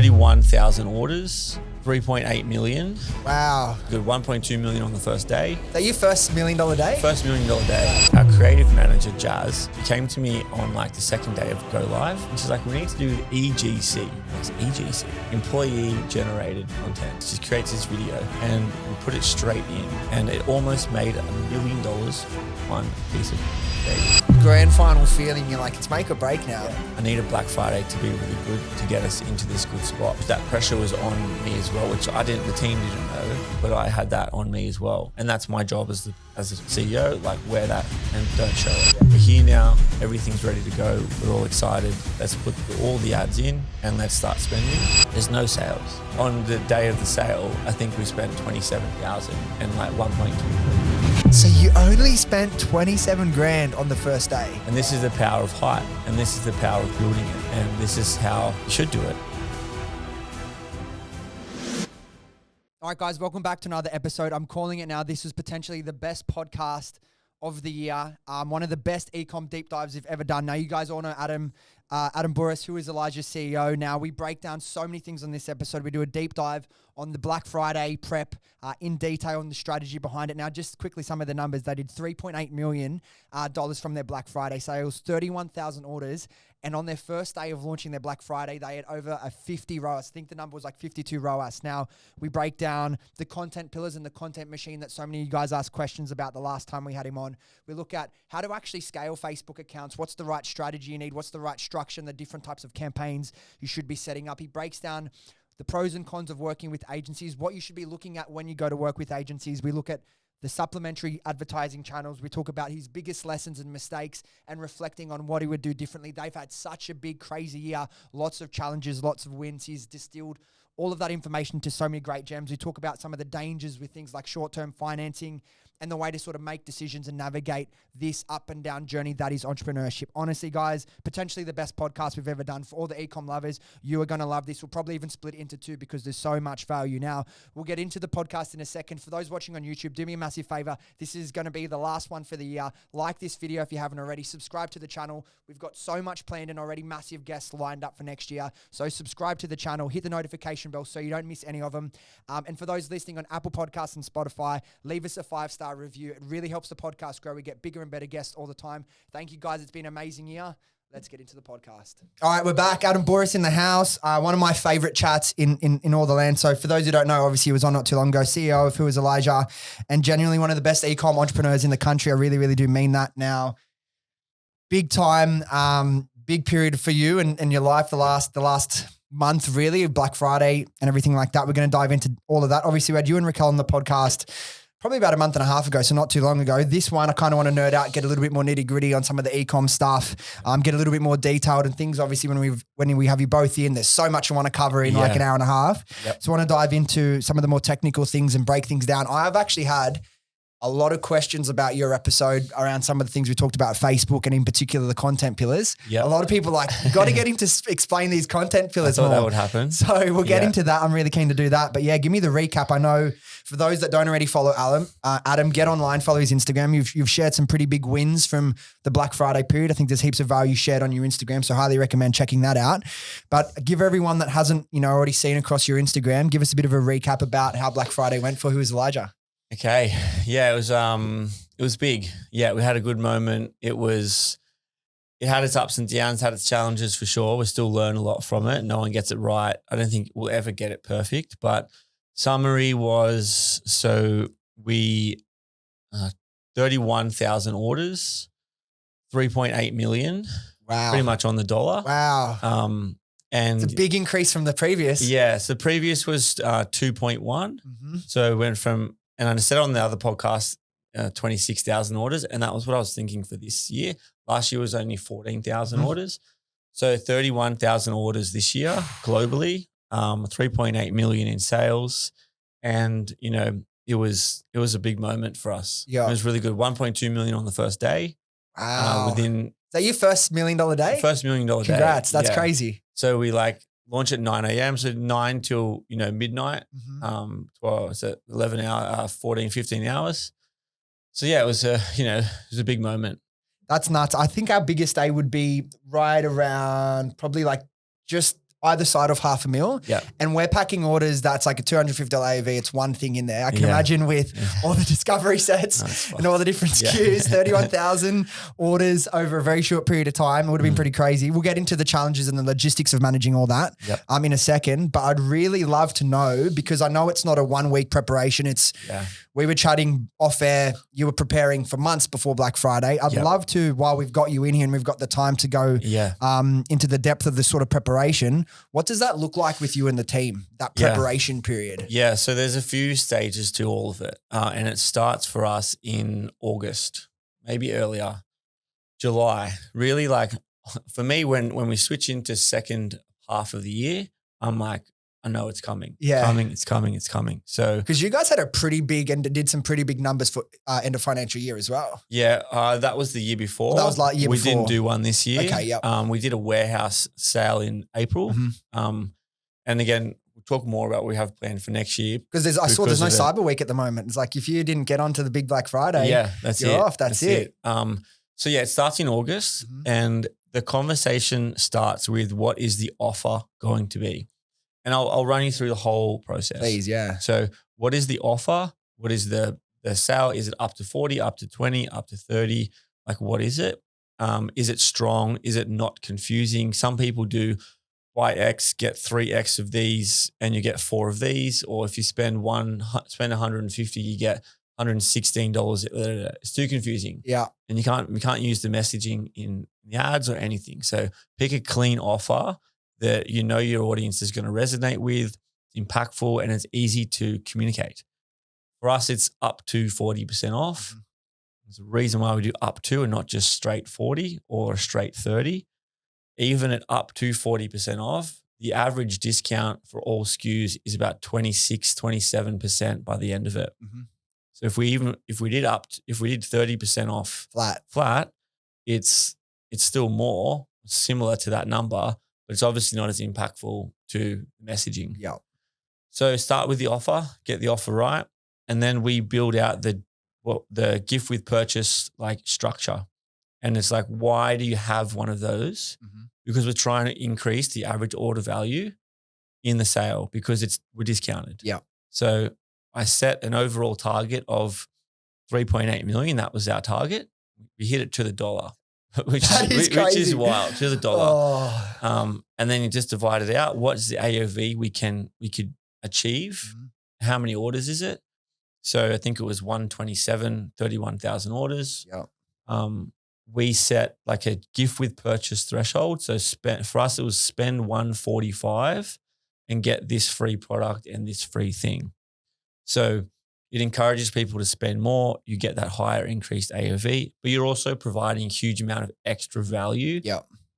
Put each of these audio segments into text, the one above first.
31,000 orders, 3.8 million. Wow. Good 1.2 million on the first day. Is that your first $1 million day? First $1 million day. Our creative manager, Jazz, came to me on like the second day of Go Live. And she's like, we need to do EGC. What's EGC? Employee generated content. She creates this video and we put it straight in. And it almost made $1 million one piece of data. Grand final feeling, you're like, it's make or break now. Yeah. I needed Black Friday to be really good to get us into this good spot. That pressure was on me as well, which the team didn't know, but I had that on me as well. And that's my job as a CEO, like wear that and don't show it. We're here now, everything's ready to go. We're all excited. Let's put all the ads in and let's start spending. There's no sales. On the day of the sale, I think we spent 27,000 and like 1.2. So you only spent 27 grand on the first day. And this is the power of hype, and this is the power of building it, and this is how you should do it. All right, guys, welcome back to another episode. I'm calling it now. This is potentially the best podcast of the year. One of the best e-com deep dives we've ever done. Now, you guys all know Adam Bouris, who is Elijah's CEO. Now, we break down so many things on this episode. We do a deep dive on the Black Friday prep in detail on the strategy behind it. Now, just quickly, some of the numbers. They did $3.8 million from their Black Friday sales, 31,000 orders. And on their first day of launching their Black Friday, they had over a 50 ROAS. I think the number was like 52 ROAS. Now, we break down the content pillars and the content machine that so many of you guys asked questions about the last time we had him on. We look at how to actually scale Facebook accounts. What's the right strategy you need? What's the right structure and the different types of campaigns you should be setting up? He breaks down the pros and cons of working with agencies, what you should be looking at when you go to work with agencies. We look at the supplementary advertising channels. We talk about his biggest lessons and mistakes and reflecting on what he would do differently. They've had such a big, crazy year, lots of challenges, lots of wins. He's distilled all of that information to so many great gems. We talk about some of the dangers with things like short-term financing and the way to sort of make decisions and navigate this up and down journey that is entrepreneurship. Honestly, guys, potentially the best podcast we've ever done. For all the e-com lovers, you are going to love this. We'll probably even split it into two because there's so much value. Now, we'll get into the podcast in a second. For those watching on YouTube, do me a massive favor. This is going to be the last one for the year. Like this video if you haven't already. Subscribe to the channel. We've got so much planned and already massive guests lined up for next year. So subscribe to the channel. Hit the notification bell so you don't miss any of them. And for those listening on Apple Podcasts and Spotify, leave us a 5-star review. It really helps the podcast grow. We get bigger and better guests all the time. Thank you, guys. It's been an amazing year. Let's get into the podcast. All right, we're back. Adam Bouris in the house. One of my favorite chats in all the land. So for those who don't know, obviously he was on not too long ago, CEO of Who is Elijah, and genuinely one of the best e-com entrepreneurs in the country. I really, really do mean that now. Big time, big period for you and your life the last month, really, Black Friday and everything like that. We're going to dive into all of that. Obviously, we had you and Raquel on the podcast probably about a month and a half ago, so not too long ago. This one, I kind of want to nerd out, get a little bit more nitty gritty on some of the e-com stuff, get a little bit more detailed and things. Obviously, when we have you both in, there's so much I want to cover in like an hour and a half. Yep. So I want to dive into some of the more technical things and break things down. I've actually had a lot of questions about your episode around some of the things we talked about Facebook and in particular the content pillars. Yep. A lot of people are like, you got to get him to explain these content pillars more. I thought that would happen. So we'll get into that. I'm really keen to do that. But yeah, give me the recap. I know for those that don't already follow Adam, get online, follow his Instagram. You've shared some pretty big wins from the Black Friday period. I think there's heaps of value shared on your Instagram, so highly recommend checking that out. But give everyone that hasn't, already seen across your Instagram, give us a bit of a recap about how Black Friday went for Who is Elijah. Okay. Yeah, it was big. Yeah, we had a good moment. It had its ups and downs, had its challenges for sure. We still learn a lot from it. No one gets it right. I don't think we'll ever get it perfect, but summary was, so we 31,000 orders, 3.8 million. Wow. Pretty much on the dollar. Wow. And it's a big increase from the previous. Yeah. So the previous was 2.1. Mm-hmm. So it went from, and I said on the other podcast, 26,000 orders. And that was what I was thinking for this year. Last year was only 14,000 orders. So 31,000 orders this year globally, 3.8 million in sales. And, it was a big moment for us. Yeah. It was really good. 1.2 million on the first day. Wow. Is that your first $1 million day? First $1 million day. Congrats. That's crazy. So we launch at 9 a.m. So 9 till, midnight. Mm-hmm. Well, it's 11 hour, 14, 15 hours. So yeah, it was a big moment. That's nuts. I think our biggest day would be right around probably just either side of $500,000. Yeah. And we're packing orders that's like a $250 AOV. It's one thing in there. I can Yeah. imagine with all the discovery sets and all the different SKUs, 31,000 orders over a very short period of time. It would have been pretty crazy. We'll get into the challenges and the logistics of managing all that in a second. But I'd really love to know, because I know it's not a 1 week preparation. We were chatting off air. You were preparing for months before Black Friday. I'd love to, while we've got you in here and we've got the time to go into the depth of this sort of preparation, what does that look like with you and the team, that preparation period? Yeah, so there's a few stages to all of it. And it starts for us in August, maybe earlier, July. Really, like for me, when we switch into second half of the year, I'm like, I know it's coming. Yeah. It's coming. So because you guys had a pretty big and did some pretty big numbers for end of financial year as well. Yeah, that was the year before. Well, that was like year we before. didn't do one this year. Okay, yep. We did a warehouse sale in April. And again, we'll talk more about what we have planned for next year. Because I saw there's no Cyber Week at the moment. It's like if you didn't get onto the big Black Friday, you're off. That's it. So yeah, it starts in August, and the conversation starts with what is the offer going to be? And I'll run you through the whole process. Please, yeah. So what is the offer? What is the sale? Is it up to 40, up to 20, up to 30? Like what is it? Is it strong? Is it not confusing? Some people do buy X, get 3X of these and you get 4 of these. Or if you spend 150, you get $116. It's too confusing. Yeah. And you can't use the messaging in the ads or anything. So pick a clean offer that you know your audience is going to resonate with, impactful, and it's easy to communicate. For us, it's up to 40% off. There's a reason why we do up to and not just straight 40 or a straight 30. Even at up to 40% off, the average discount for all SKUs is about 26, 27% by the end of it. So if we did 30% off flat, it's still more similar to that number, but it's obviously not as impactful to messaging. Yeah. So start with the offer, get the offer right, and then we build out the gift with purchase like structure. And it's like, why do you have one of those? Because we're trying to increase the average order value in the sale because we're discounted. Yeah. So I set an overall target of 3.8 million. That was our target. We hit it to the dollar. which is wild, to the dollar. And then you just divide it out. What's the AOV we could achieve? How many orders is it? So I think it was 127, 31,000 orders. Yeah. We set like a gift with purchase threshold. So for us, it was spend 145 and get this free product and this free thing. So it encourages people to spend more. You get that higher increased AOV, but you're also providing a huge amount of extra value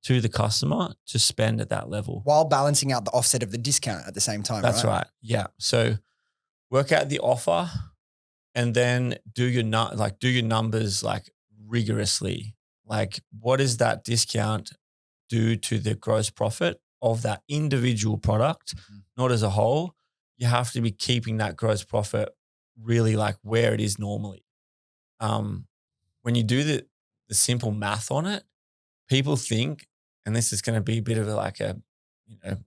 to the customer to spend at that level. While balancing out the offset of the discount at the same time. That's right. Yeah. So work out the offer and then do your numbers like rigorously. Like what does that discount do to the gross profit of that individual product, not as a whole? You have to be keeping that gross profit really like where it is normally. When you do the simple math on it, people think, and this is going to be a bit of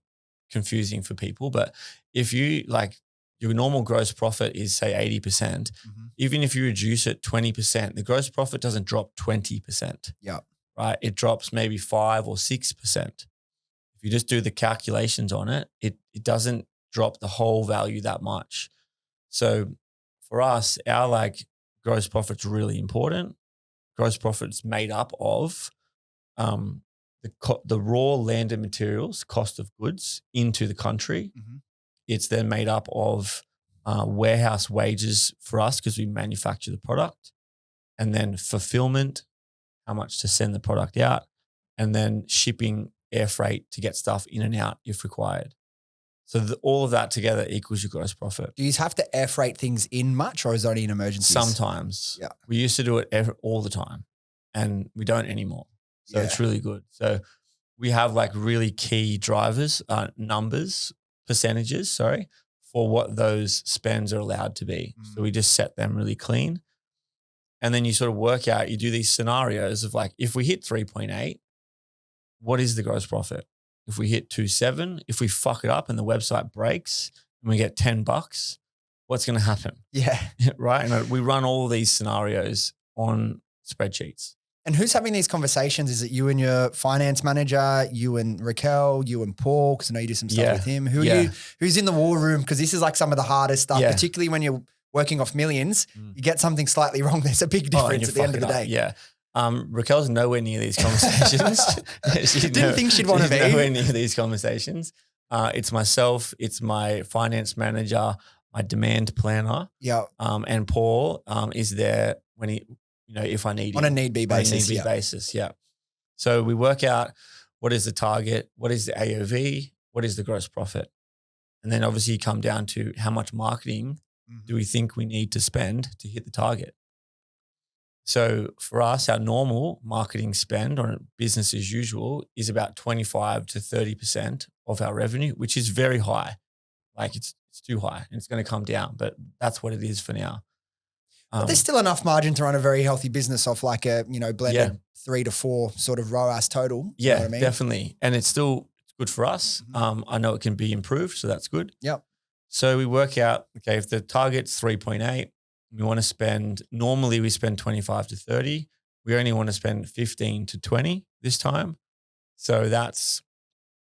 confusing for people, but if you like your normal gross profit is say 80%, even if you reduce it 20%, the gross profit doesn't drop 20%. Yeah. Right. It drops maybe 5 or 6%. If you just do the calculations on it, it doesn't drop the whole value that much. So for us, our like gross profit's really important. Gross profit's made up of the raw landed materials, cost of goods into the country. It's then made up of warehouse wages for us because we manufacture the product, and then fulfillment, how much to send the product out, and then shipping, air freight to get stuff in and out if required. So all of that together equals your gross profit. Do you have to air freight things in much, or is it only in emergencies? Sometimes. Yeah. We used to do it all the time and we don't anymore. So it's really good. So we have like really key drivers, percentages, for what those spends are allowed to be. So we just set them really clean. And then you sort of work out, you do these scenarios of like, if we hit 3.8, what is the gross profit? if we hit 2.7, if we fuck it up and the website breaks and we get $10, what's going to happen? Yeah. Right. And we run all these scenarios on spreadsheets. And who's having these conversations? Is it you and your finance manager, you and Raquel, you and Paul? Because I know you do some stuff with him. Who's in the war room? Because this is like some of the hardest stuff, particularly when you're working off millions. You get something slightly wrong. There's a big difference at the end of the day. Yeah. Raquel's nowhere near these conversations. Didn't think she'd want to be. Nowhere near these conversations. It's myself. It's my finance manager, my demand planner. Yeah. And Paul is there when he, if I need on a need be basis. Basis. Yeah. So we work out what is the target, what is the AOV, what is the gross profit, and then obviously you come down to how much marketing do we think we need to spend to hit the target. So for us, our normal marketing spend on business as usual is about 25 to 30% of our revenue, which is very high. Like it's too high and it's going to come down, but that's what it is for now. But there's still enough margin to run a very healthy business off like a, blended 3 to 4 sort of ROAS total. Yeah, you know what I mean? Definitely. And it's good for us. I know it can be improved, so that's good. Yep. So we work out, okay, if the target's 3.8, we want to spend, normally we spend 25 to 30. We only want to spend 15 to 20 this time. So that's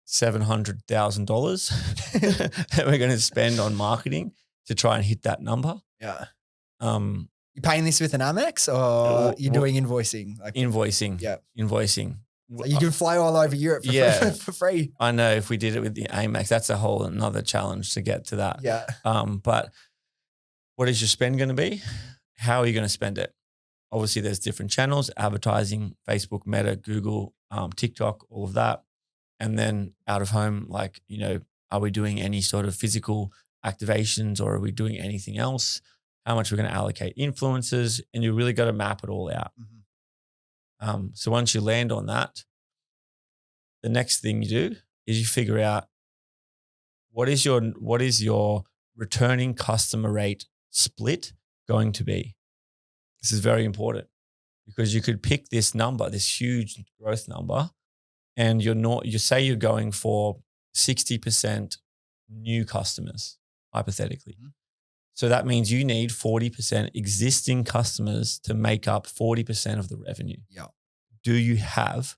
$700,000 that we're going to spend on marketing to try and hit that number. Yeah. You paying this with an Amex or you're doing invoicing? Invoicing. Yeah. Invoicing. So you can fly all over Europe for free. I know if we did it with the Amex, that's a whole another challenge to get to that. Yeah. But what is your spend going to be? How are you going to spend it? Obviously, there's different channels, advertising, Facebook, Meta, Google, TikTok, all of that. And then out of home, are we doing any sort of physical activations or are we doing anything else? How much we're going to allocate influencers, and you really got to map it all out. So once you land on that, the next thing you do is you figure out what is your returning customer rate split going to be. This is very important because you could pick this number, this huge growth number, and you say you're going for 60% new customers, hypothetically. So that means you need 40% existing customers to make up 40% of the revenue. Yeah. Do you have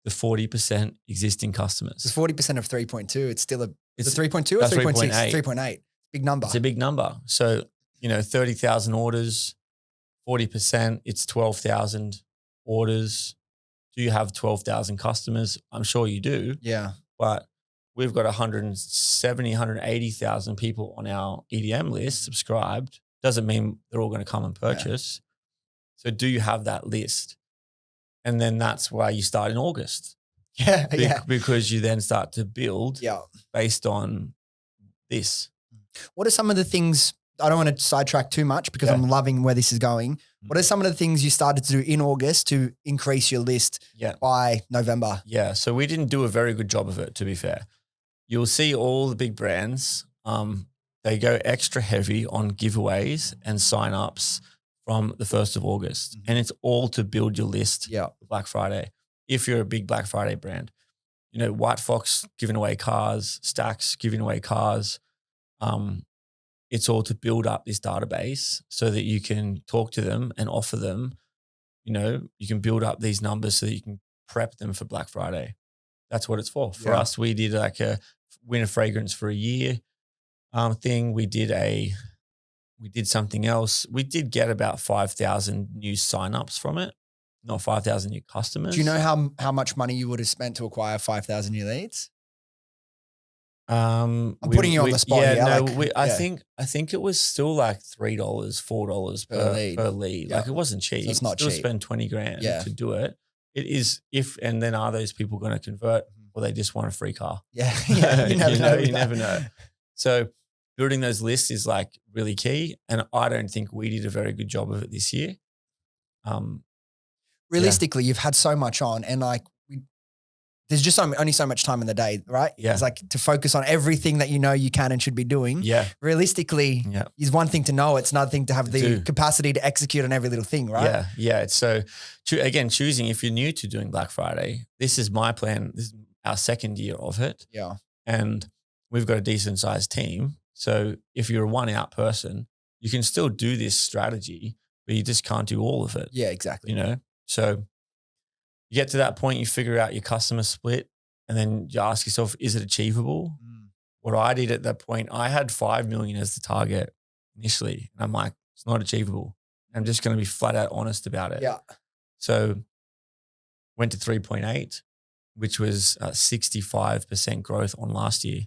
the 40% existing customers? It's 40% of 3.2. It's still it's 3.2 or 3.6? 3.8. Big number. It's a big number. So, 30,000 orders, 40%, it's 12,000 orders. Do you have 12,000 customers? I'm sure you do. Yeah. But we've got 170, 180,000 people on our EDM list subscribed. Doesn't mean they're all going to come and purchase. So do you have that list? And then that's why you start in August. Yeah. Because you then start to build based on this. What are some of the things, I don't want to sidetrack too much because I'm loving where this is going. What are some of the things you started to do in August to increase your list by November? Yeah. So we didn't do a very good job of it, to be fair. You'll see all the big brands, they go extra heavy on giveaways and sign-ups from the 1st of August. And it's all to build your list for Black Friday. If you're a big Black Friday brand, White Fox giving away cars, Stacks giving away cars. It's all to build up this database so that you can talk to them and offer them, you can build up these numbers so that you can prep them for Black Friday. That's what it's for. For us, we did like a win a fragrance for a year thing. We did something else. We did get about 5,000 new signups from it, not 5,000 new customers. Do you know how much money you would have spent to acquire 5,000 new leads? I'm putting you on the spot here. I think it was still like $3, $4 per lead. Yeah. Like it wasn't cheap. So it's not still cheap. Spend 20 grand to do it. It is and then are those people going to convert or they just want a free car? Yeah. You never know. So building those lists is like really key. And I don't think we did a very good job of it this year. Realistically, you've had so much on and like, there's just only so much time in the day, right? Yeah. It's like to focus on everything that you can and should be doing. Yeah. Realistically, is one thing to know. It's another thing to have the capacity to execute on every little thing, right? Yeah. Yeah. It's so, again, choosing if you're new to doing Black Friday, this is my plan. our second year of it. Yeah. And we've got a decent sized team. So if you're a 1 out person, you can still do this strategy, but you just can't do all of it. Yeah, exactly. You know? So you get to that point, you figure out your customer split, and then you ask yourself, is it achievable? What I did at that point, I had 5 million as the target initially. And I'm like, it's not achievable. I'm just going to be flat out honest about it. Yeah. So went to 3.8, which was 65% growth on last year.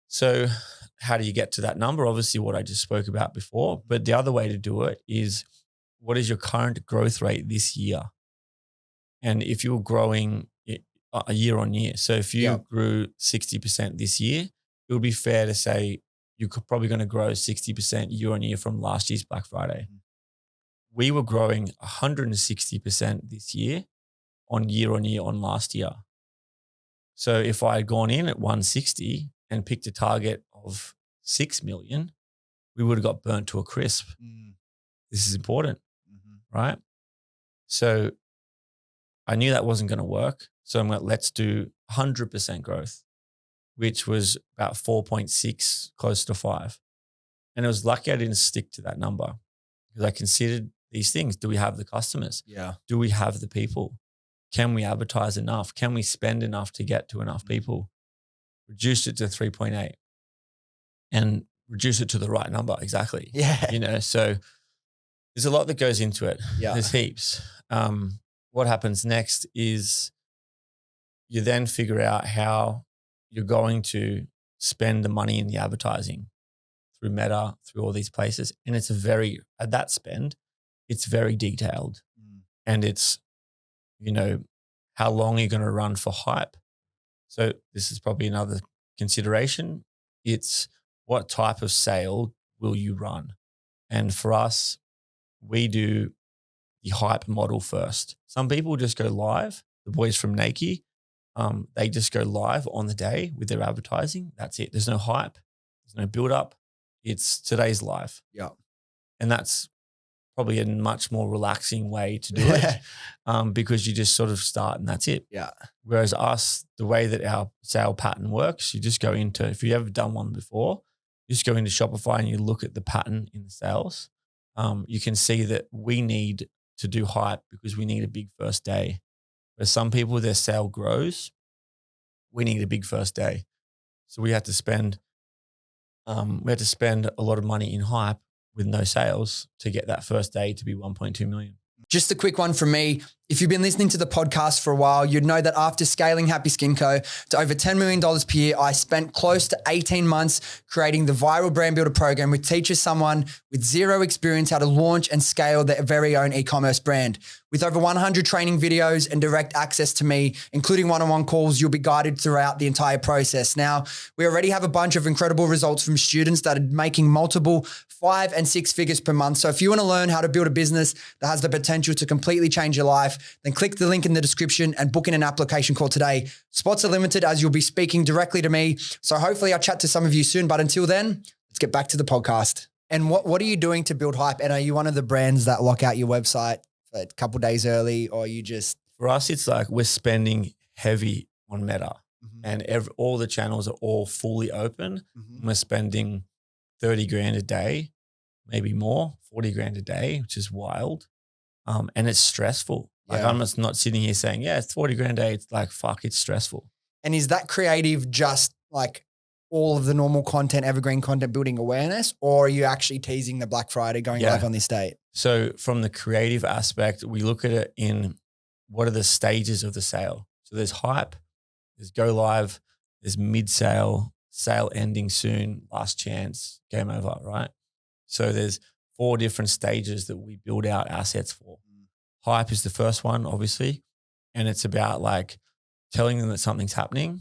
So how do you get to that number? Obviously what I just spoke about before, but the other way to do it is, what is your current growth rate this year? And if you're growing a year on year, so if you grew 60% this year, it would be fair to say you're probably going to grow 60% year on year from last year's Black Friday. We were growing 160% this year on year on last year. So if I had gone in at 160 and picked a target of 6 million, we would have got burnt to a crisp. This is important, right? So I knew that wasn't going to work. So I'm like, let's do 100% growth, which was about 4.6, close to 5. And it was lucky I didn't stick to that number because I considered these things. Do we have the customers? Yeah. Do we have the people? Can we advertise enough? Can we spend enough to get to enough people? Reduced it to 3.8 and reduce it to the right number. Exactly. Yeah. You know, so there's a lot that goes into it. Yeah. There's heaps. What happens next is you then figure out how you're going to spend the money in the advertising through Meta, through all these places. And it's at that spend, it's very detailed. And it's, you know, how long are you going to run for hype? So this is probably another consideration. It's what type of sale will you run? And for us, we do the hype model first. Some people just go live. The boys from Nike, they just go live on the day with their advertising. That's it. There's no hype. There's no build up. It's today's live. Yeah. And that's probably a much more relaxing way to do it because you just sort of start and that's it. Yeah. Whereas us, the way that our sale pattern works, you just go into, if you've ever done one before, you just go into Shopify and you look at the pattern in the sales. You can see that we need to do hype because we need a big first day. Where some people, their sale grows, we need a big first day. So we had to spend a lot of money in hype with no sales to get that first day to be 1.2 million. Just a quick one from me. If you've been listening to the podcast for a while, you'd know that after scaling Happy Skin Co. to over $10 million per year, I spent close to 18 months creating the Viral Brand Builder program, which teaches someone with zero experience how to launch and scale their very own e-commerce brand. With over 100 training videos and direct access to me, including one-on-one calls, you'll be guided throughout the entire process. Now, we already have a bunch of incredible results from students that are making multiple 5 and 6 figures per month. So if you want to learn how to build a business that has the potential to completely change your life, then click the link in the description and book in an application call today. Spots are limited as you'll be speaking directly to me. So hopefully I'll chat to some of you soon. But until then, let's get back to the podcast. And what are you doing to build hype? And are you one of the brands that lock out your website for a couple of days early, or you just? For us, it's like we're spending heavy on Meta and all the channels are all fully open. We're spending 30 grand a day, maybe more, 40 grand a day, which is wild. And it's stressful. Like I'm just not sitting here saying, yeah, it's 40 grand a day. It's like, fuck, it's stressful. And is that creative just like all of the normal content, evergreen content, building awareness, or are you actually teasing the Black Friday going live on this date? So from the creative aspect, we look at it in what are the stages of the sale. So there's hype, there's go live, there's mid-sale, sale ending soon, last chance, game over, right? So there's 4 different stages that we build out assets for. Hype is the first one, obviously. And it's about like telling them that something's happening,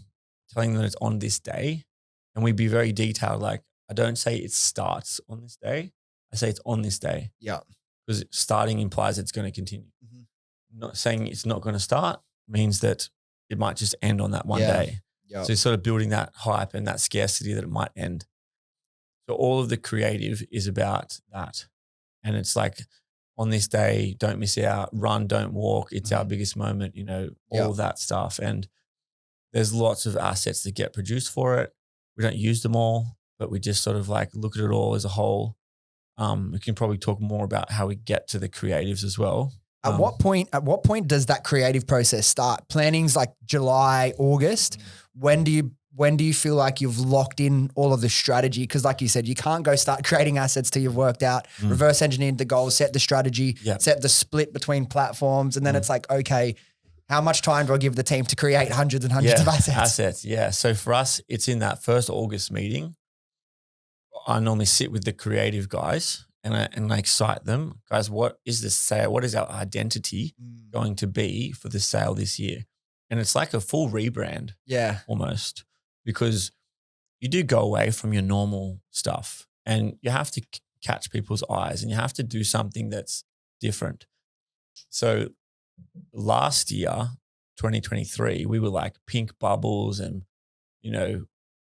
telling them it's on this day. And we be very detailed. Like I don't say it starts on this day. I say it's on this day. Yeah. Because starting implies it's going to continue. Not saying it's not going to start means that it might just end on that one day. Yeah. So sort of building that hype and that scarcity that it might end. So all of the creative is about that. And it's like on this day, don't miss out, run, don't walk. It's our biggest moment, you know, all of that stuff. And there's lots of assets that get produced for it. We don't use them all, but we just sort of like look at it all as a whole. We can probably talk more about how we get to the creatives as well. At what point does that creative process start? Planning's like July, August. When do you feel like you've locked in all of the strategy? Because like you said, you can't go start creating assets till you've worked out, reverse engineered the goals, set the strategy, set the split between platforms. And then it's like, okay, how much time do I give the team to create hundreds and hundreds of assets? Yeah. So for us, it's in that first August meeting. I normally sit with the creative guys and I excite them. Guys, what is this sale? What is our identity going to be for the sale this year? And it's like a full rebrand. Yeah. Almost, because you do go away from your normal stuff and you have to catch people's eyes and you have to do something that's different. So last year, 2023, we were like pink bubbles and,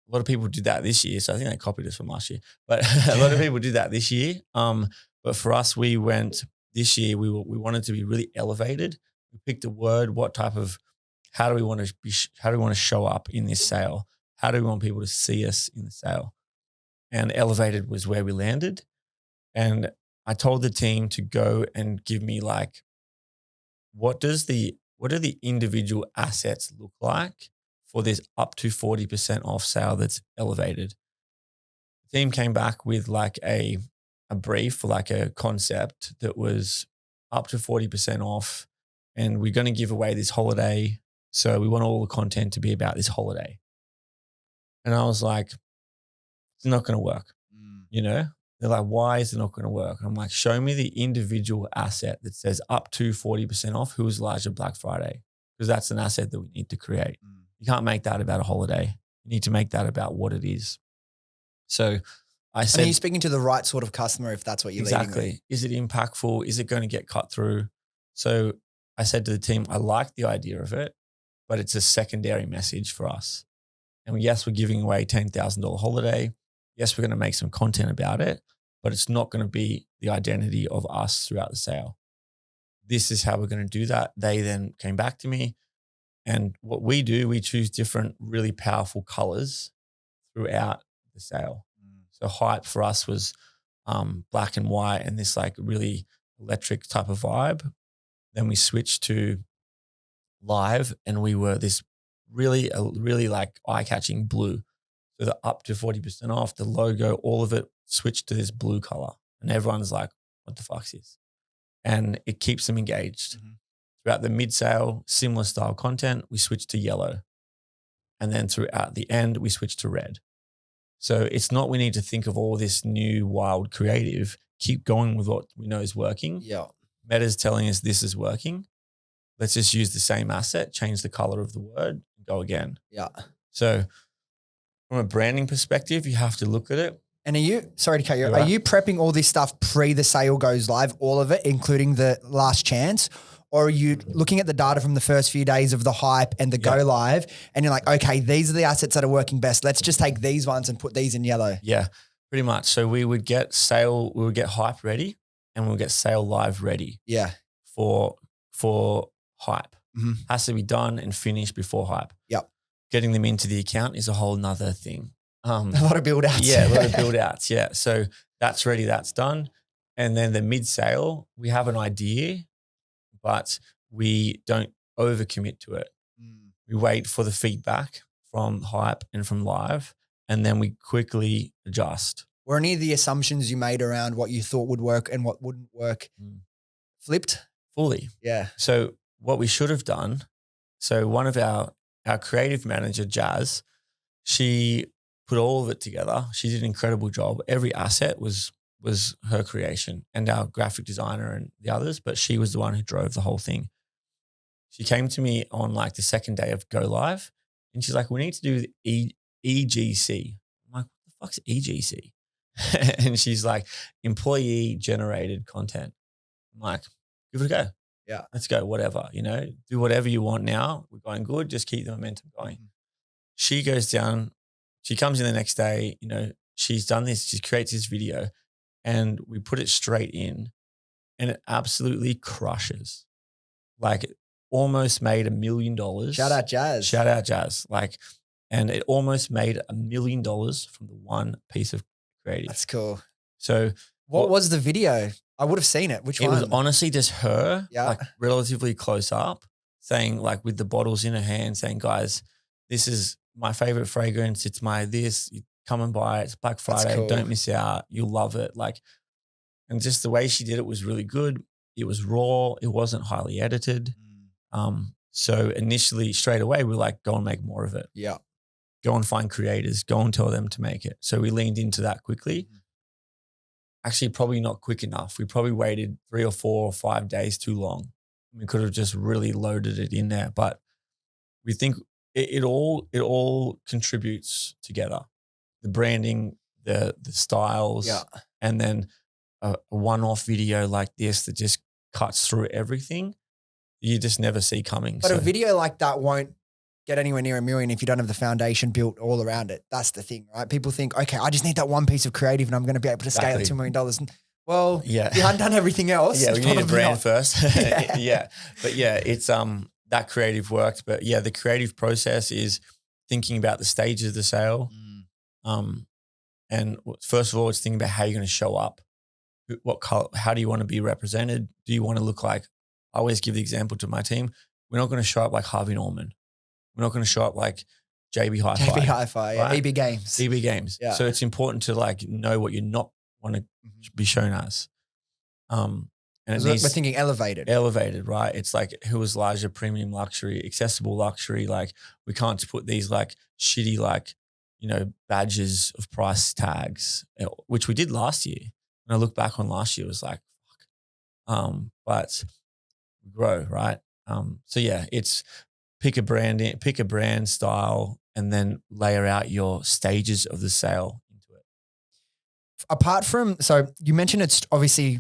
a lot of people did that this year. So I think they copied us from last year, but a lot of people did that this year. But for us, we went this year, we wanted to be really elevated. We picked a word, how do we want to show up in this sale? How do we want people to see us in the sale? And elevated was where we landed. And I told the team to go and give me like, what do the individual assets look like for this up to 40% off sale that's elevated? The team came back with like a brief for like a concept that was up to 40% off, and we're going to give away this holiday. So we want all the content to be about this holiday. And I was like, it's not going to work. They're like, why is it not going to work? And I'm like, show me the individual asset that says up to 40% off who is larger Black Friday, because that's an asset that we need to create. You can't make that about a holiday. You need to make that about what it is. So I said, are you speaking to the right sort of customer if that's what you're leading with? Exactly. Is it impactful? Is it going to get cut through? So I said to the team, I like the idea of it, but it's a secondary message for us. And yes, we're giving away $10,000 holiday. Yes, we're going to make some content about it, but it's not going to be the identity of us throughout the sale. This is how we're going to do that. They then came back to me, and what we do, we choose different really powerful colors throughout the sale. So hype for us was black and white and this like really electric type of vibe. Then we switched to live and we were this really like eye-catching blue. So the up to 40% off, the logo, all of it switched to this blue color. And everyone's like, what the fuck's this? And it keeps them engaged. Throughout the mid-sale, similar style content, we switched to yellow. And then throughout the end, we switched to red. So it's not we need to think of all this new wild creative. Keep going with what we know is working. Yeah. Meta's telling us this is working. Let's just use the same asset, change the color of the word, and go again. Yeah. So from a branding perspective, you have to look at it. And sorry to cut you off, are you prepping all this stuff pre the sale goes live, all of it, including the last chance? Or are you looking at the data from the first few days of the hype and the go live and you're like, okay, these are the assets that are working best. Let's just take these ones and put these in yellow. Yeah, pretty much. So we would get hype ready and we'll get sale live ready. Yeah. For hype. Has to be done and finished before hype. Yep. Getting them into the account is a whole nother thing. A lot of build outs. Yeah, a lot of build outs. Yeah. So that's ready, that's done. And then the mid sale, we have an idea, but we don't overcommit to it. We wait for the feedback from hype and from live, and then we quickly adjust. Were any of the assumptions you made around what you thought would work and what wouldn't work flipped? Fully. Yeah. So what we should have done, so one of our creative manager, Jazz, she put all of it together. She did an incredible job. Every asset was her creation, and our graphic designer and the others, but she was the one who drove the whole thing. She came to me on like the second day of go live and she's like, we need to do EGC. I'm like, what the fuck's EGC? And she's like, employee generated content. I'm like, give it a go. Yeah. Let's go, whatever, do whatever you want now. We're going good. Just keep the momentum going. She goes down, she comes in the next day, she's done this, she creates this video and we put it straight in and it absolutely crushes. Like almost made $1 million. Shout out Jazz. Shout out Jazz. And it almost made $1 million from the one piece of creative. That's cool. So what was the video? I would have seen it. Which one? It was honestly just her, Yeah. relatively close up, saying with the bottles in her hand, saying, guys, this is my favorite fragrance. It's my this. You come and buy it. It's Black Friday. cool. Don't miss out. You'll love it. And just the way she did it was really good. It was raw. It wasn't highly edited. So initially, straight away, we're like, go and make more of it. Yeah. Go and find creators. Go and tell them to make it. So we leaned into that quickly. Actually, probably not quick enough. We probably waited 3 or 4 or 5 days too long. We could have just really loaded it in there. But we think it all contributes together. The branding, the styles, and then a one-off video like this that just cuts through everything. You just never see coming. But a video like that won't get anywhere near $1 million if you don't have the foundation built all around it. That's the thing, right? People think, okay, I just need that one piece of creative and I'm going to be able to scale it to $1 million. Well, you haven't done everything else. Yeah, we need a brand first. Yeah. But it's that creative worked. But the creative process is thinking about the stages of the sale. And first of all, it's thinking about how you're going to show up. What color, how do you want to be represented? Do you want to look like, I always give the example to my team, we're not going to show up like Harvey Norman. We're not going to show up like JB Hi-Fi. JB Hi-Fi, right? EB Games. EB Games. Yeah. So it's important to know what you're not want to be shown as. And we're thinking elevated. Elevated, right? It's who is larger, premium luxury, accessible luxury. We can't put these shitty badges of price tags, which we did last year. And I look back on last year, it was fuck. But we grow, right? It's pick a brand style, and then layer out your stages of the sale into it. Apart from, so you mentioned it's obviously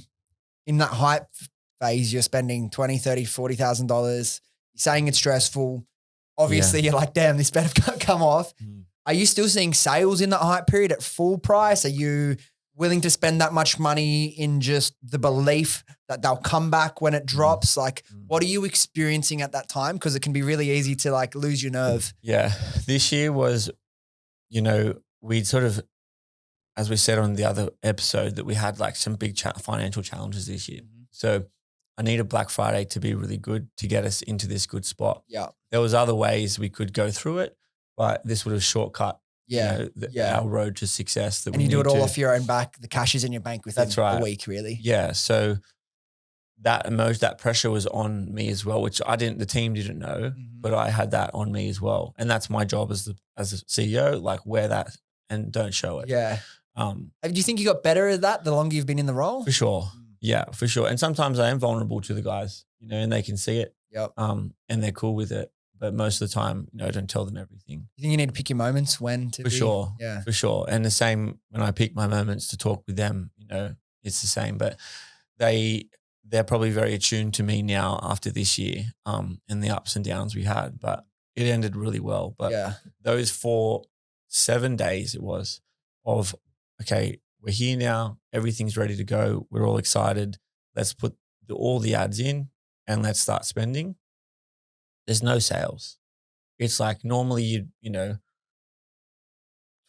in that hype phase, you're spending $20,000, $30,000, $40,000. You're saying it's stressful. Obviously, you're like, damn, this better come off. Are you still seeing sales in that hype period at full price? Are you willing to spend that much money in just the belief that they'll come back when it drops? What are you experiencing at that time? Because it can be really easy to lose your nerve. Yeah. This year was, we'd sort of, as we said on the other episode, that we had some big financial challenges this year. So I needed Black Friday to be really good to get us into this good spot. Yeah. There was other ways we could go through it, but this would have shortcut our road to success. And you do it all off your own back. The cash is in your bank within a week, really. Yeah. So that pressure was on me as well, which the team didn't know, but I had that on me as well. And that's my job as a CEO, wear that and don't show it. Yeah. Do you think you got better at that the longer you've been in the role? For sure. Yeah, for sure. And sometimes I am vulnerable to the guys, and they can see it. Yep. And they're cool with it. But most of the time, I don't tell them everything. You think you need to pick your moments when to sure. Yeah. For sure. And the same when I pick my moments to talk with them, it's the same. But they're probably very attuned to me now after this year, and the ups and downs we had. But it ended really well. But those 7 days it was of, okay, we're here now. Everything's ready to go. We're all excited. Let's put all the ads in and let's start spending. There's no sales. It's normally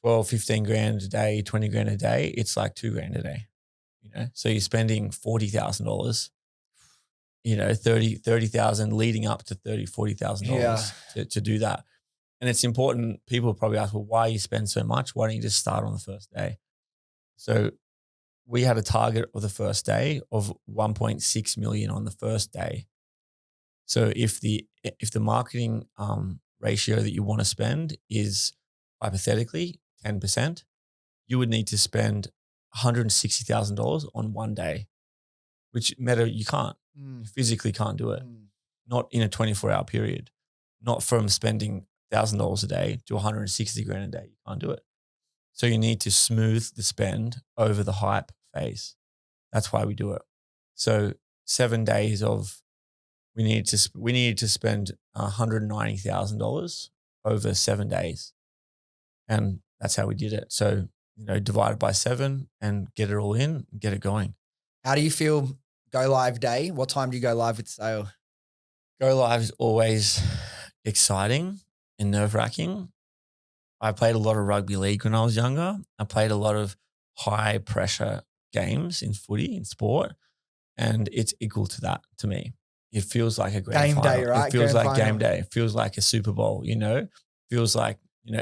12, 15 grand a day, 20 grand a day. It's $2 grand a day, So you're spending $40,000, 30,000 leading up to $40,000 to do that. And it's important. People probably ask, well, why you spend so much? Why don't you just start on the first day? So we had a target of the first day of 1.6 million on the first day. So if the marketing ratio that you want to spend is hypothetically 10%, you would need to spend $160,000 on one day, which you can't. You physically can't do it. Not in a 24-hour period. Not from spending $1,000 a day to 160 grand a day. You can't do it. So you need to smooth the spend over the hype phase. That's why we do it. So 7 days of we needed to spend $190,000 over 7 days, and that's how we did it. So divided by 7 and get it all in, and get it going. How do you feel go live day? What time do you go live with sale? Go live is always exciting and nerve-wracking. I played a lot of rugby league when I was younger. I played a lot of high pressure games in footy, in sport, and it's equal to that to me. It feels like a grand Game final. day, right? It feels Grand like final. game day. It feels like a Super Bowl, feels like,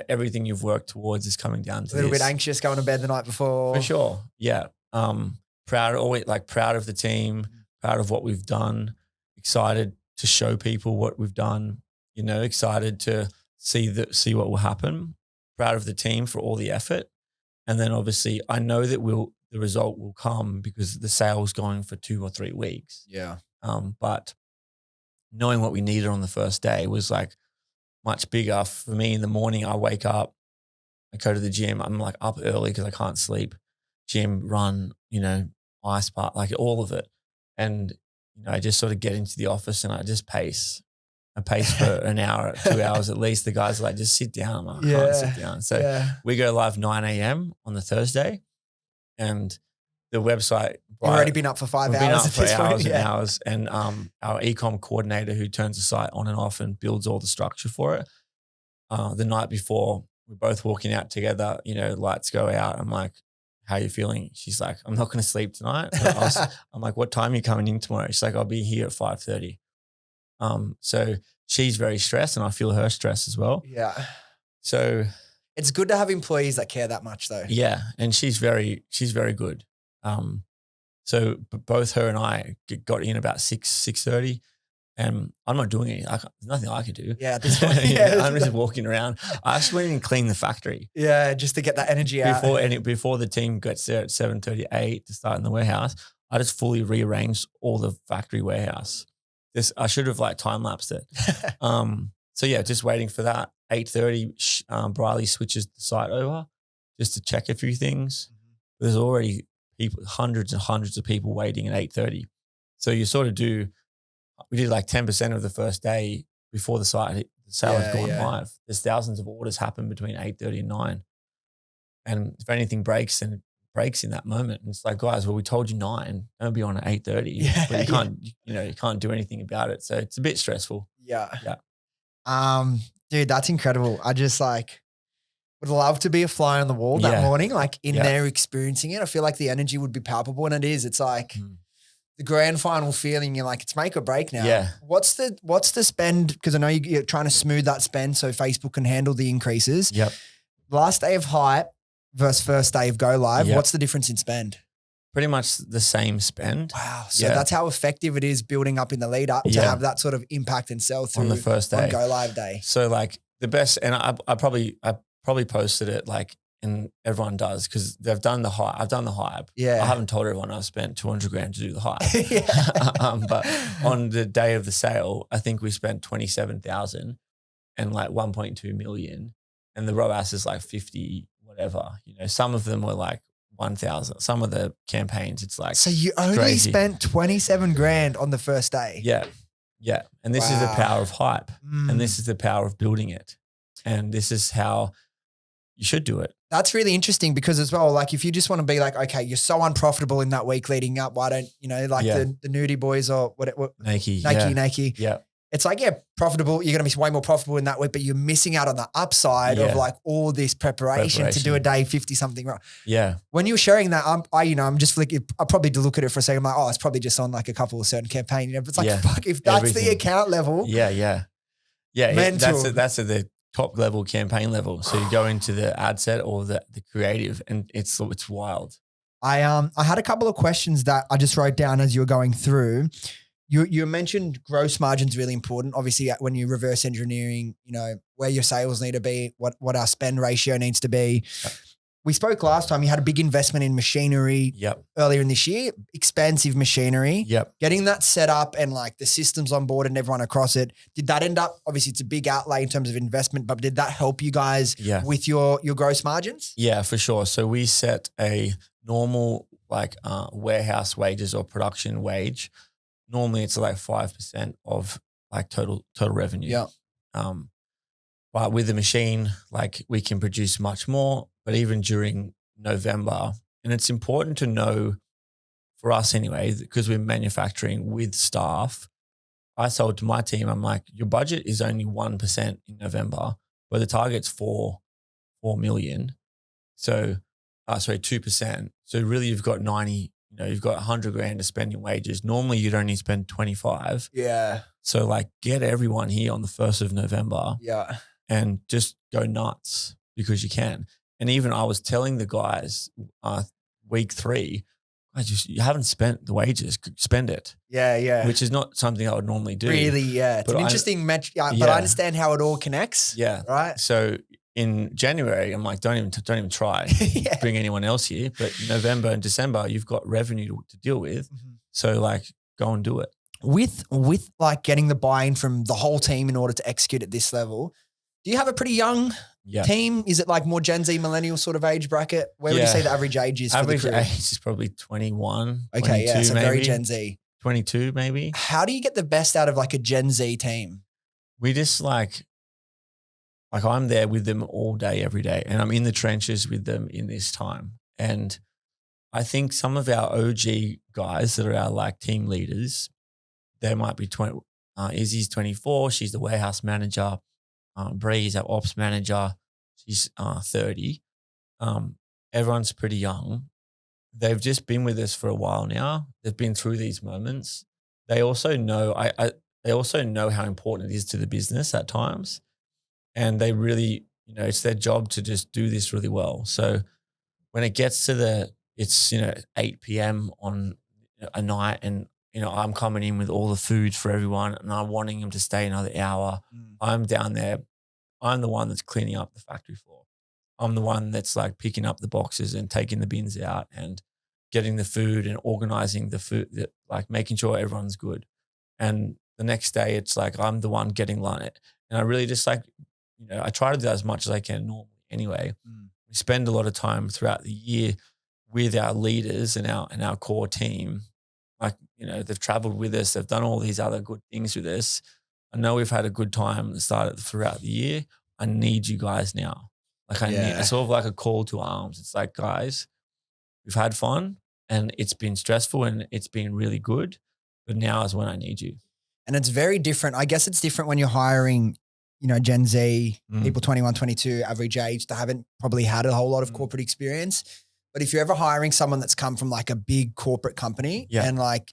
everything you've worked towards is coming down to A little this. bit anxious going to bed the night before. For sure. Yeah. Proud of the team, proud of what we've done, excited to show people what we've done, excited to see what will happen, proud of the team for all the effort. And then obviously I know that the result will come because the sale's going for 2 or 3 weeks. Yeah. But knowing what we needed on the first day was like much bigger for me. In the morning, I wake up, I go to the gym. I'm like up early because I can't sleep. Gym, run, ice bath, like all of it. And, I just sort of get into the office and I just pace. I pace for an hour, 2 hours at least. The guys are like, just sit down. I'm like, I can't sit down. So we go live 9 a.m. on the Thursday and the website. You've already been up for 5 hours. We've been up at for this point. hours and hours. And our e-com coordinator who turns the site on and off and builds all the structure for it. The night before, we're both walking out together, lights go out. I'm like, how are you feeling? She's like, I'm not going to sleep tonight. I'm like, what time are you coming in tomorrow? She's like, I'll be here at 5:30. So she's very stressed and I feel her stress as well. Yeah. So It's good to have employees that care that much though. yeah. And she's very good. So both her and I got in about 6:30 and I'm not doing anything. There's nothing I could do. Yeah, at this point. Yeah. I'm just walking around. I actually went in and cleaned the factory. Yeah, just to get that energy out. Before the team gets there at 7:38 to start in the warehouse, I just fully rearranged all the factory warehouse. I should have time-lapsed it. So yeah, just waiting for that. 8:30, Briley switches the site over just to check a few things. There's already hundreds and hundreds of people waiting at 8:30. So you sort of we did like 10% of the first day before the sale had gone live. There's thousands of orders happen between 8:30 and 9. And if anything breaks, then it breaks in that moment. And it's like, guys, well, we told you 9, don't be on at 8:30. Yeah, but you can't do anything about it. So it's a bit stressful. Yeah. Yeah. Dude, that's incredible. I just would love to be a fly on the wall that morning, in there experiencing it. I feel like the energy would be palpable, and it is. It's like the grand final feeling. You're like, it's make or break now. Yeah. What's the spend? Because I know you're trying to smooth that spend so Facebook can handle the increases. Yep. Last day of hype versus first day of go live. Yep. What's the difference in spend? Pretty much the same spend. Wow. So that's how effective it is building up in the lead up to have that sort of impact and sell through on the first day, on go live day. So the best, and I probably posted it and everyone does because they've done the hype. I've done the hype. Yeah. I haven't told everyone I've spent 200 grand to do the hype. But on the day of the sale, I think we spent 27,000 and 1.2 million. And the ROAS is 50, whatever. Some of them were 1,000. Some of the campaigns, it's So you only crazy. spent 27 grand on the first day. Yeah. Yeah. And this is the power of hype. Mm. And this is the power of building it. And this is how you should do it. That's really interesting because as well, if you just want to be okay, you're so unprofitable in that week leading up. Why don't, the Nudie boys or what Nike. Nike. Yeah. It's profitable. You're going to be way more profitable in that week, but you're missing out on the upside of all this preparation to do a day 50 something right. Yeah. When you were sharing that, I'm just flicking, I probably to look at it for a second. I'm it's probably just on a couple of certain campaign, but it's fuck, if that's Everything. the account level. Yeah. Mental. That's at the top level campaign level. So you go into the ad set or the creative and it's wild. I had a couple of questions that I just wrote down as you were going through. You mentioned gross margin's really important. Obviously, when you reverse engineering, where your sales need to be, what our spend ratio needs to be. Yep. We spoke last time. You had a big investment in machinery earlier in this year, expensive machinery. Yep. Getting that set up and the systems on board and everyone across it. Did that end up, obviously it's a big outlay in terms of investment, but did that help you guys with your gross margins? Yeah, for sure. So we set a normal warehouse wages or production wage. Normally it's 5% of total revenue. Yeah. But with the machine, we can produce much more. But even during November, and it's important to know for us anyway, because we're manufacturing with staff, I sold to my team, I'm like, your budget is only 1% in November, but the target's 4 million. So, 2%. So really you've got 90, you've got 100 grand to spend in wages. Normally you'd only spend 25. Yeah. So like get everyone here on the 1st of November Yeah. and just go nuts because you can. And even I was telling the guys week 3, you haven't spent the wages, spend it. Yeah. Yeah. Which is not something I would normally do. Really, yeah. It's But an I- interesting metric, but I understand how it all connects. Yeah. Right? So in January, I'm like, don't even try Yeah. bring anyone else here. But November and December, you've got revenue to deal with. So like, go and do it. With like getting the buy-in from the whole team in order to execute at this level, do you have a pretty young team? Is it like more Gen Z, millennial sort of age bracket? Where would you say the average age is Average for the crew? age is probably 21, Okay, 22 yeah, so maybe. very Gen Z. 22 maybe. How do you get the best out of like a Gen Z team? We just like I'm there with them all day, every day. And I'm in the trenches with them in this time. And I think some of our OG guys that are our like team leaders, they might be 20. Izzy's 24. She's the warehouse manager. Bouris, our ops manager. She's 30. Everyone's pretty young. They've just been with us for a while now. They've been through these moments. They also know they also know how important it is to the business at times. And they really, it's their job to just do this really well. So when it gets to it's 8 p.m. on a night and, I'm coming in with all the food for everyone and I'm wanting them to stay another hour. I'm down there. I'm the one that's cleaning up the factory floor. I'm the one that's like picking up the boxes and taking the bins out and getting the food and organizing the food, like making sure everyone's good. And the next day it's like, I'm the one getting lunch. And I really just like, I try to do that as much as I can normally anyway. We spend a lot of time throughout the year with our leaders and our core team. Like, they've traveled with us. They've done all these other good things with us. I know we've had a good time at the start throughout the year. I need you guys now. Like it's sort of like a call to arms. It's like, guys, we've had fun and it's been stressful and it's been really good, but now is when I need you. And it's very different. I guess it's different when you're hiring, Gen Z, people 21, 22, average age that haven't probably had a whole lot of corporate experience. But if you're ever hiring someone that's come from like a big corporate company and like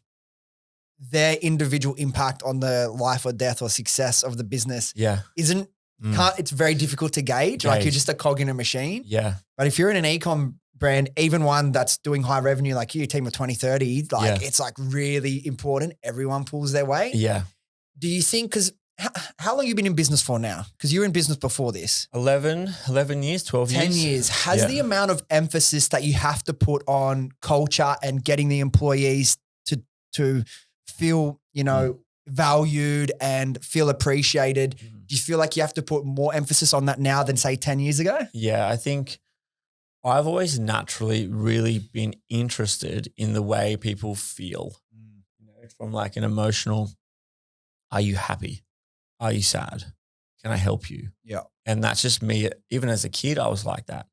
their individual impact on the life or death or success of the business it's very difficult to gauge. Like you're just a cog in a machine. Yeah. But if you're in an e-com brand, even one that's doing high revenue, like you, team of 20, 30, it's like really important. Everyone pulls their weight. Yeah. Do you think, because how long have you been in business for now? Because you were in business before this. 11 years, 12 years. 10 years. Has the amount of emphasis that you have to put on culture and getting the employees to feel, valued and feel appreciated, do you feel like you have to put more emphasis on that now than say 10 years ago? Yeah, I think I've always naturally really been interested in the way people feel. From like an emotional, are you happy? Are you sad? Can I help you? Yeah. And that's just me. Even as a kid, I was like that.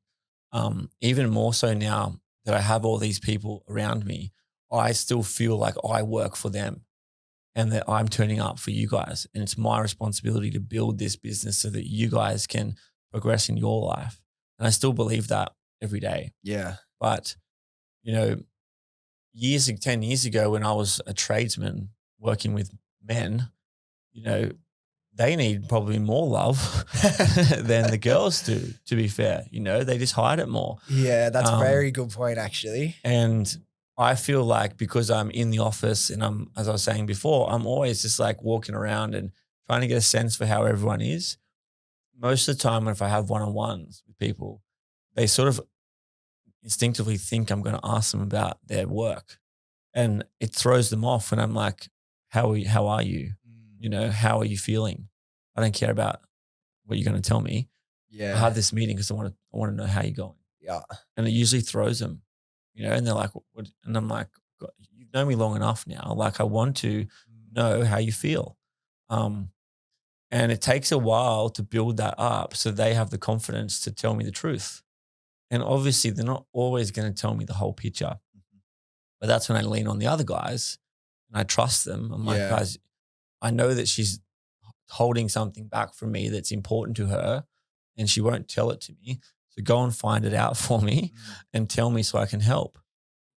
Even more so now that I have all these people around me, I still feel like I work for them and that I'm turning up for you guys. And it's my responsibility to build this business so that you guys can progress in your life. And I still believe that every day. Yeah. But, 10 years ago when I was a tradesman working with men, they need probably more love than the girls do, to be fair. They just hide it more. Yeah, that's a very good point, actually. And I feel like because I'm in the office and I'm, as I was saying before, I'm always just like walking around and trying to get a sense for how everyone is. Most of the time, if I have one-on-ones with people, they sort of instinctively think I'm going to ask them about their work. And it throws them off when I'm like, how are you? How are you feeling? I don't care about what you're going to tell me. Yeah. I have this meeting because I want to know how you're going. Yeah. And it usually throws them, and they're like, what? And I'm like, God, you've known me long enough now. Like I want to know how you feel. And it takes a while to build that up so they have the confidence to tell me the truth. And obviously they're not always going to tell me the whole picture, but that's when I lean on the other guys and I trust them. I'm like, guys, I know that she's holding something back from me that's important to her and she won't tell it to me. So go and find it out for me and tell me so I can help.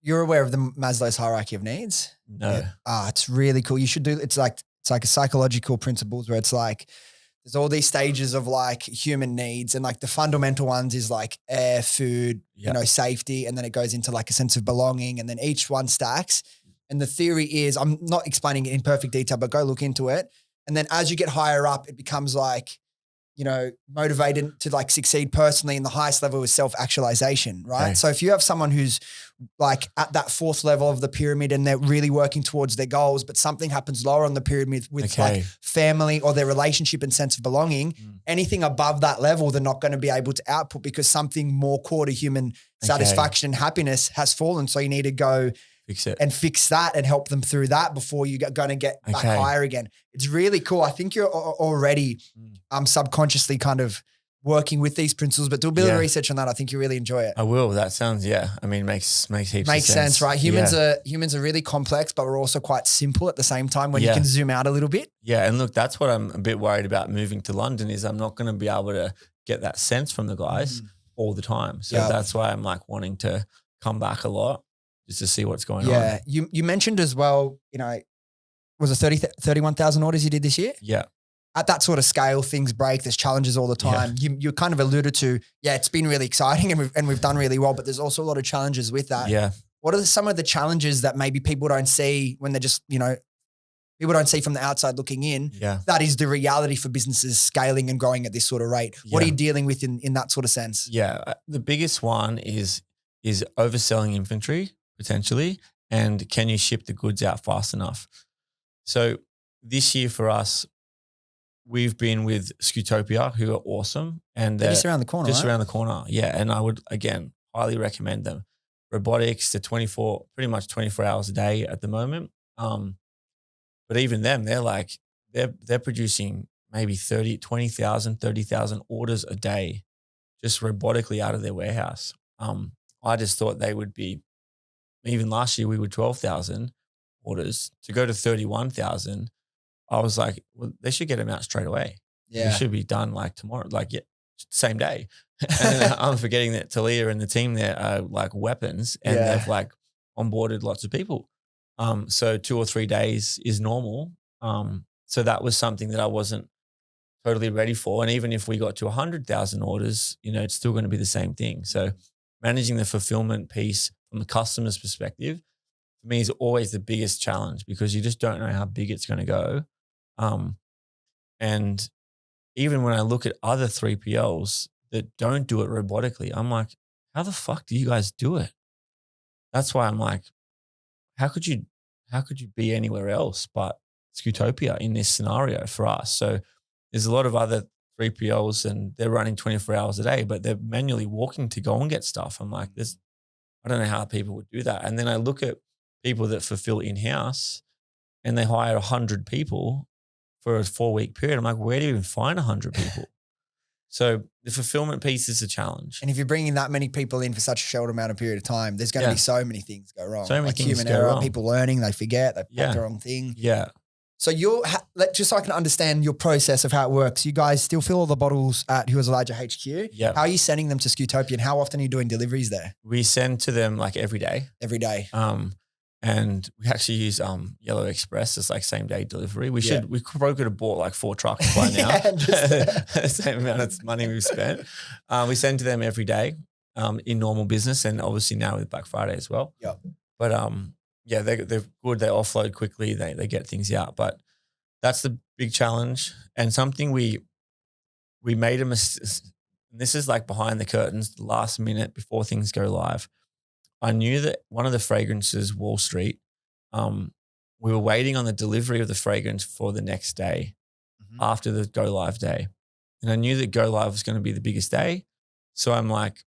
You're aware of the Maslow's hierarchy of needs? No. Yeah. It's really cool. You should do, it's like a psychological principles where it's like, there's all these stages of like human needs, and like the fundamental ones is like air, food, safety. And then it goes into like a sense of belonging, and then each one stacks. And the theory is, I'm not explaining it in perfect detail, but go look into it. And then as you get higher up, it becomes like, motivated to like succeed personally, and the highest level is self-actualization, right? Okay. So if you have someone who's like at that fourth level of the pyramid and they're really working towards their goals, but something happens lower on the pyramid with like family or their relationship and sense of belonging, anything above that level, they're not going to be able to output because something more core to human satisfaction and happiness has fallen. So you need to go fix that and help them through that before you're going to get back higher again. It's really cool. I think you're already subconsciously kind of working with these principles, but do a bit of research on that. I think you really enjoy it. I will. That sounds, makes heaps of sense. Right? Humans are really complex, but we're also quite simple at the same time when you can zoom out a little bit. Yeah. And look, that's what I'm a bit worried about moving to London is I'm not going to be able to get that sense from the guys all the time. So that's why I'm like wanting to come back a lot just to see what's going on. Yeah. You mentioned as well, was it 31,000 orders you did this year? Yeah. At that sort of scale, things break. There's challenges all the time. You kind of alluded to, it's been really exciting and we've done really well, but there's also a lot of challenges with that. Yeah. What are some of the challenges that maybe people don't see when they're just, people don't see from the outside looking in? Yeah. That is the reality for businesses scaling and growing at this sort of rate. What are you dealing with in that sort of sense? Yeah. The biggest one is overselling inventory potentially, and can you ship the goods out fast enough? So this year for us, we've been with Scootopia, who are awesome. And they're just around the corner, around the corner. Yeah. And I would, again, highly recommend them. Robotics, they're pretty much 24 hours a day at the moment. But even them, they're like, they're producing maybe 20,000, 30,000 orders a day, just robotically out of their warehouse. I just thought they would be, even last year we were 12,000 orders. To go to 31,000, I was like, well, they should get them out straight away. Yeah. It should be done like tomorrow, same day. And then I'm forgetting that Talia and the team there are like weapons, and they've like onboarded lots of people. So 2 or 3 days is normal. So that was something that I wasn't totally ready for. And even if we got to 100,000 orders, it's still going to be the same thing. So managing the fulfillment piece from the customer's perspective, for me, is always the biggest challenge because you just don't know how big it's going to go. And even when I look at other 3PLs that don't do it robotically, I'm like, how the fuck do you guys do it? That's why I'm like, how could you be anywhere else but Scootopia in this scenario for us? So there's a lot of other 3PLs and they're running 24 hours a day, but they're manually walking to go and get stuff. I'm like, I don't know how people would do that. And then I look at people that fulfill in-house and they hire 100 people for a 4-week period. I'm like, where do you even find 100 people? So the fulfillment piece is a challenge. And if you're bringing that many people in for such a short amount of period of time, there's going to be so many things go wrong. So many things human go error, wrong. people learning, they forget, they pack the wrong thing. Yeah. So just so I can understand your process of how it works, you guys still fill all the bottles at Who Was Elijah HQ? Yeah. How are you sending them to Scootopia, and how often are you doing deliveries there? We send to them like every day. Every day. And we actually use Yellow Express as like same day delivery. We probably could have bought like 4 trucks by now. Same amount of money we've spent. We send to them every day in normal business, and obviously now with Black Friday as well. Yeah. But they're good. They offload quickly. They get things out. But that's the big challenge, and something we made a mistake. This is like behind the curtains, the last minute before things go live. I knew that one of the fragrances, Wall Street, we were waiting on the delivery of the fragrance for the next day after the go live day. And I knew that go live was going to be the biggest day. So I'm like,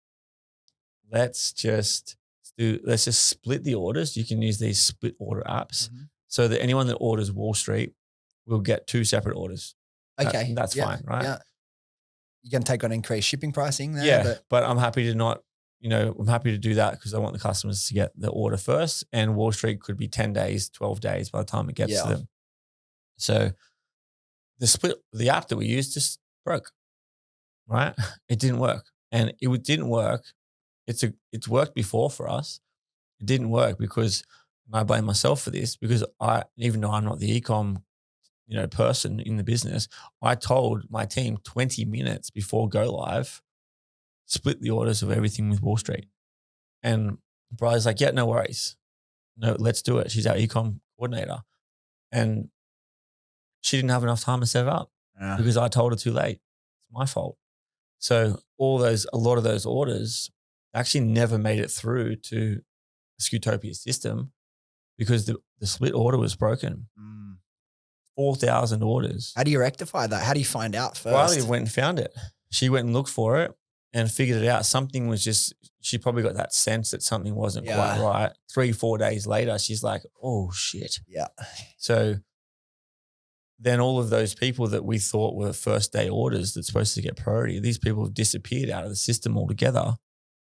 let's just split the orders. You can use these split order apps so that anyone that orders Wall Street will get 2 separate orders. Okay. That's fine, right? Yeah. You're going to take on increased shipping pricing there? Yeah, but I'm happy to not, I'm happy to do that because I want the customers to get the order first, and Wall Street could be 10 days, 12 days by the time it gets to them. So the app that we used just broke, right? It didn't work. And it didn't work. It's worked before for us. It didn't work because, and I blame myself for this, because even though I'm not the e-com, person in the business, I told my team 20 minutes before go live, split the orders of everything with Wall Street. And Bri's like, yeah, no worries. No, let's do it. She's our e-com coordinator. And she didn't have enough time to set it up because I told her too late. It's my fault. So a lot of those orders actually never made it through to Scootopia system because the split order was broken. 4,000 orders. How do you rectify that? How do you find out first? Riley went and found it. She went and looked for it and figured it out. Something was she probably got that sense that something wasn't quite right. 3-4 days later, she's like, oh shit. Yeah. So then all of those people that we thought were first day orders that's supposed to get priority, these people have disappeared out of the system altogether.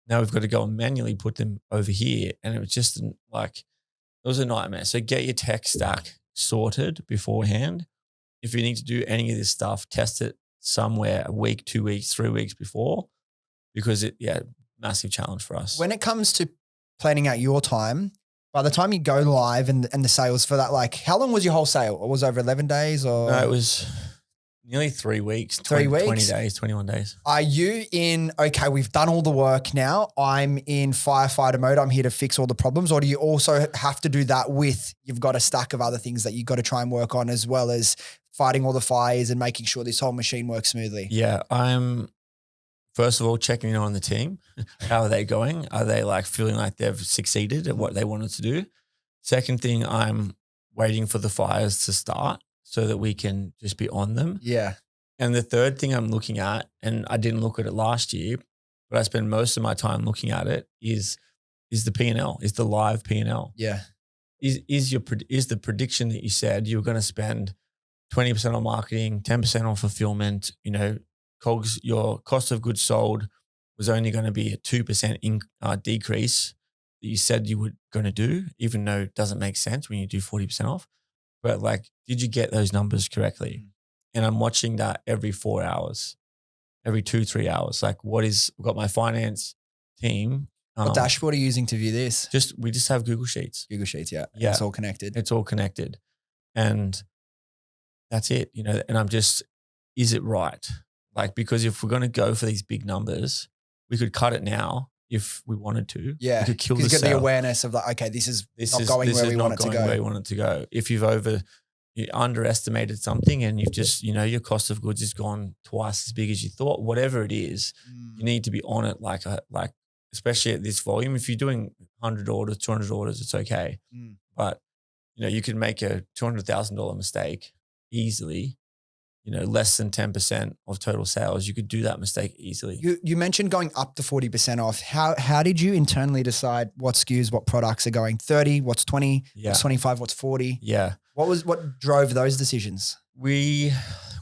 Now we've got to go and manually put them over here. And it was just it was a nightmare. So get your tech stack sorted beforehand. If you need to do any of this stuff, test it somewhere a week, 2 weeks, 3 weeks before, because massive challenge for us. When it comes to planning out your time, by the time you go live and the sales for that, like how long was your whole sale? Or was it over 11 days or? No, it was nearly 3 weeks. 3 weeks? 20 days, 21 days. Are you in, okay, we've done all the work now. I'm in firefighter mode. I'm here to fix all the problems. Or do you also have to do that you've got a stack of other things that you've got to try and work on as well as fighting all the fires and making sure this whole machine works smoothly? Yeah, I'm first of all checking in on the team. How are they going? Are they feeling like they've succeeded at what they wanted to do? Second thing, I'm waiting for the fires to start so that we can just be on them. Yeah. And the third thing I'm looking at, and I didn't look at it last year, but I spend most of my time looking at it, is the P&L, is the live P&L. Yeah. Is the prediction that you said you were going to spend 20% on marketing, 10% on fulfillment, COGS, your cost of goods sold was only going to be a 2% decrease that you said you were going to do, even though it doesn't make sense when you do 40% off. But did you get those numbers correctly? And I'm watching that every 4 hours, every 2-3 hours. We've got my finance team. What dashboard are you using to view this? We just have Google Sheets. Google Sheets, yeah. Yeah. It's all connected. It's all connected. And that's it, and I'm just, is it right? Because if we're going to go for these big numbers, we could cut it now if we wanted to. Yeah. We could kill the get sale. the awareness of okay, this is not going where we want it to go. If you underestimated something and you've just, your cost of goods has gone twice as big as you thought, whatever it is, you need to be on it especially at this volume. If you're doing 100 orders, 200 orders, it's okay. But, you could make a $200,000 mistake easily, less than 10% of total sales. You could do that mistake easily. You mentioned going up to 40% off. How did you internally decide what SKUs, what products are going 30, what's 20, what's 25, what's 40? Yeah. What drove those decisions? We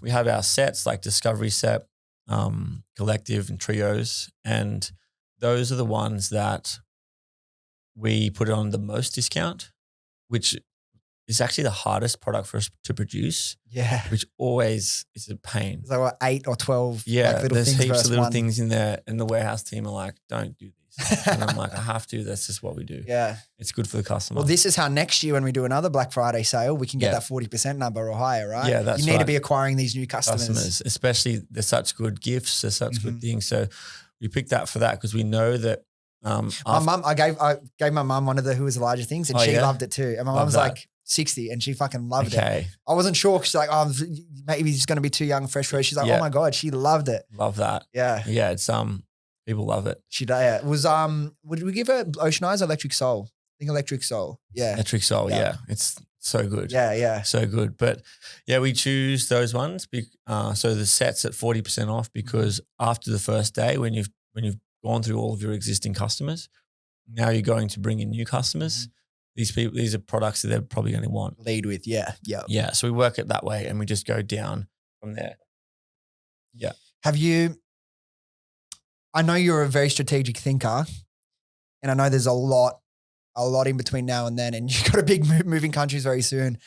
have our sets like Discovery Set, Collective and Trios. And those are the ones that we put on the most discount, which is actually the hardest product for us to produce. Yeah. Which always is a pain. It's like 8 or 12 little there's things heaps of little one. things in there, and the warehouse team are like, don't do this. And I'm like, I have to. That's just what we do. Yeah. It's good for the customer. Well, this is how next year when we do another Black Friday sale, we can get that 40% number or higher, right? Yeah, that's You need to be acquiring these new customers. Especially they're such good gifts, they're such good things. So we picked that for that because we know that my mum, I gave my mum one of the Who Is the Larger Things and she loved it too. And my mum's like 60 and she fucking loved it. I wasn't sure because she's like, oh, maybe he's going to be too young, fresh for her. She's like, oh my God, she loved it. Love that. Yeah. Yeah, it's people love it. She it was would we give her Ocean Eyes or Electric Soul? I think Electric Soul. Yeah. Electric Soul, yeah. It's so good. Yeah. So good. But yeah, we choose those ones. So the set's at 40% off because after the first day, when you've gone through all of your existing customers, now you're going to bring in new customers. These are products that they're probably going to want. Lead with, yeah. Yeah. So we work it that way and we just go down from there. Yeah. I know you're a very strategic thinker and I know there's a lot in between now and then and you've got a big move in countries very soon.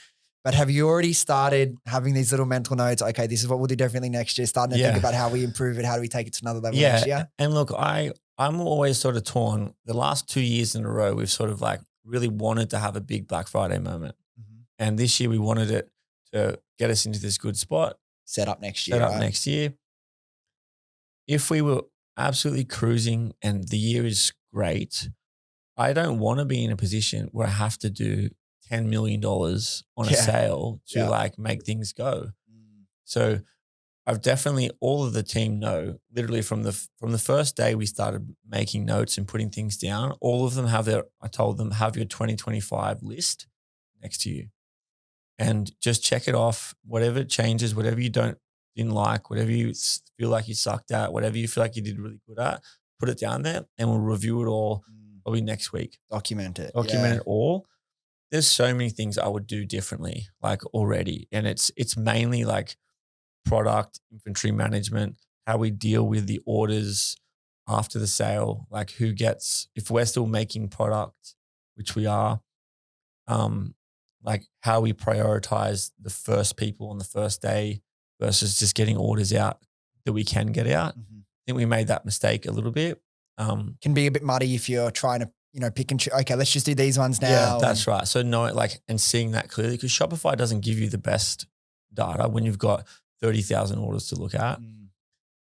But have you already started having these little mental notes? Okay, this is what we'll do differently next year. Starting to think about how we improve it. How do we take it to another level next year? And look, I'm always sort of torn. The last 2 years in a row, we've sort of like really wanted to have a big Black Friday moment. And this year we wanted it to get us into this good spot. Set up next year. Next year. If we were absolutely cruising and the year is great, I don't want to be in a position where I have to do $10 million on a sale to like make things go. So I've definitely, all of the team know, literally from the first day we started making notes and putting things down, all of them I told them, have your 2025 list next to you and just check it off. Whatever changes, whatever you didn't like, whatever you feel like you sucked at, whatever you feel like you did really good at, put it down there and we'll review it all probably next week. Document it all. There's so many things I would do differently, like already. And it's mainly like product, inventory management, how we deal with the orders after the sale, like if we're still making product, which we are, like how we prioritize the first people on the first day versus just getting orders out that we can get out. I think we made that mistake a little bit. Can be a bit muddy if you're trying to, pick and choose. Okay, let's just do these ones now. Yeah, that's right. So and seeing that clearly, because Shopify doesn't give you the best data when you've got 30,000 orders to look at.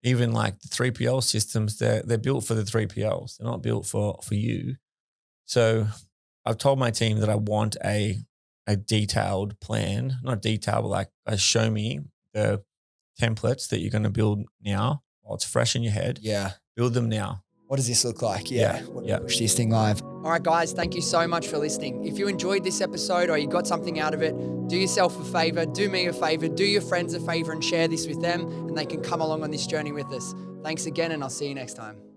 Even like the 3PL systems, they're built for the 3PLs. They're not built for you. So I've told my team that I want a detailed plan, not detailed, but like show me the templates that you're going to build now while it's fresh in your head. Yeah. Build them now. What does this look like? Push this thing live. All right, guys, thank you so much for listening. If you enjoyed this episode or you got something out of it, do yourself a favor, do me a favor, do your friends a favor and share this with them and they can come along on this journey with us. Thanks again and I'll see you next time.